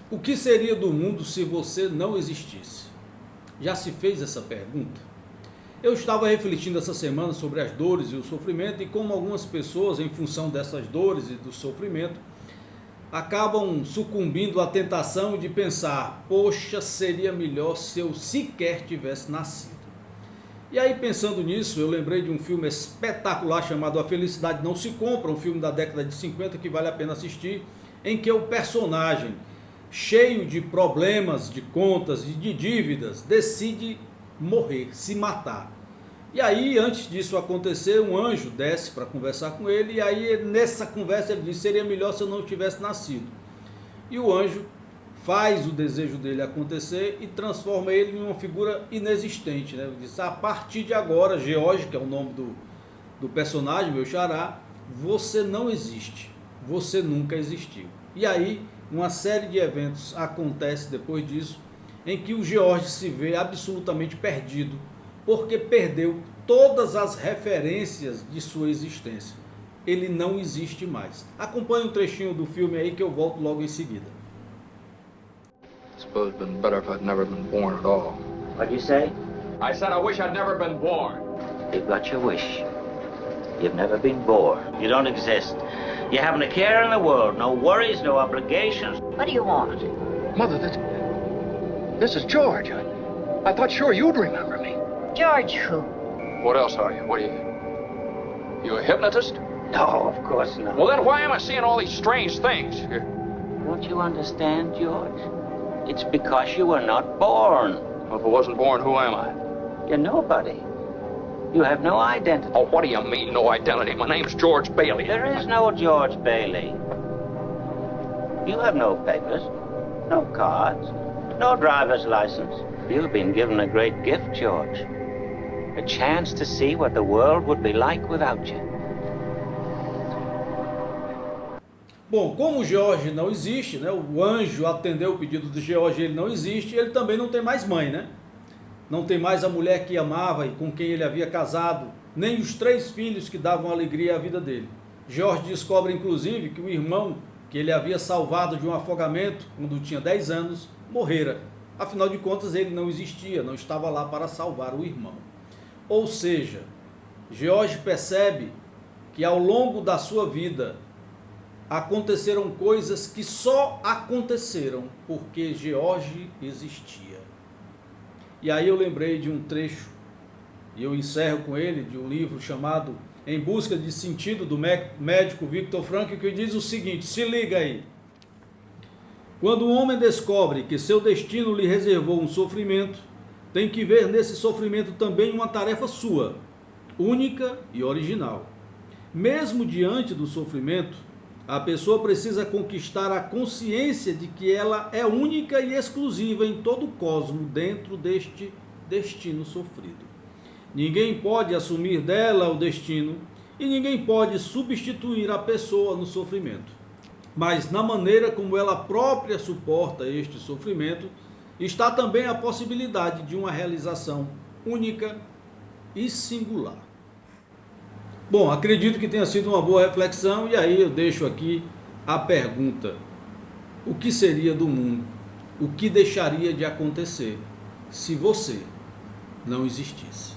O que seria do mundo se você não existisse? Já se fez essa pergunta? Eu estava refletindo essa semana sobre as dores e o sofrimento e como algumas pessoas, em função dessas dores e do sofrimento, acabam sucumbindo à tentação de pensar: poxa, seria melhor se eu sequer tivesse nascido. E aí, pensando nisso, eu lembrei de um filme espetacular chamado A Felicidade Não Se Compra, um filme da década de 50 que vale a pena assistir, em que o personagem, cheio de problemas, de contas e de dívidas, decide morrer, se matar. E aí, antes disso acontecer, um anjo desce para conversar com ele, e aí nessa conversa ele diz: seria melhor se eu não tivesse nascido. E o anjo faz o desejo dele acontecer e transforma ele em uma figura inexistente, né? Ele diz: a partir de agora, George, que é o nome do personagem, meu xará, você não existe, você nunca existiu. E aí, uma série de eventos acontece depois disso, em que o George se vê absolutamente perdido, porque perdeu todas as referências de sua existência. Ele não existe mais. Acompanhe um trechinho do filme aí que eu volto logo em seguida. I suppose it'd been better if I'd never been born at all. What'd you say? I said I wish I'd never been born. You've got your wish. You've never been born. You don't exist. You haven't a care in the world. No worries, no obligations. What do you want? Mother, this is George. I thought sure you'd remember me. George who? What else are you? What are you a hypnotist? No, of course not. Well, then why am I seeing all these strange things? Don't you understand, George? It's because you were not born. Well, if I wasn't born, who am I? You're nobody. You have no identity. Oh, what do you mean, no identity? My name's George Bailey. There is no George Bailey. You have no papers, no cards, no driver's license. You've been given a great gift, George. A chance to see what the world would be like without you. Bom, como o George não existe, né? O anjo atendeu o pedido do George, ele não existe, ele também não tem mais mãe, né? Não tem mais a mulher que amava e com quem ele havia casado, nem os 3 filhos que davam alegria à vida dele. George descobre, inclusive, que o irmão que ele havia salvado de um afogamento quando tinha 10 anos, morrera. Afinal de contas, ele não existia, não estava lá para salvar o irmão. Ou seja, George percebe que ao longo da sua vida aconteceram coisas que só aconteceram porque George existia. E aí eu lembrei de um trecho, e eu encerro com ele, de um livro chamado Em Busca de Sentido, do médico Viktor Frankl, que diz o seguinte: se liga aí. Quando o homem descobre que seu destino lhe reservou um sofrimento, tem que ver nesse sofrimento também uma tarefa sua, única e original. Mesmo diante do sofrimento, a pessoa precisa conquistar a consciência de que ela é única e exclusiva em todo o cosmo dentro deste destino sofrido. Ninguém pode assumir dela o destino e ninguém pode substituir a pessoa no sofrimento. Mas na maneira como ela própria suporta este sofrimento, está também a possibilidade de uma realização única e singular. Bom, acredito que tenha sido uma boa reflexão, e aí eu deixo aqui a pergunta: o que seria do mundo? O que deixaria de acontecer se você não existisse?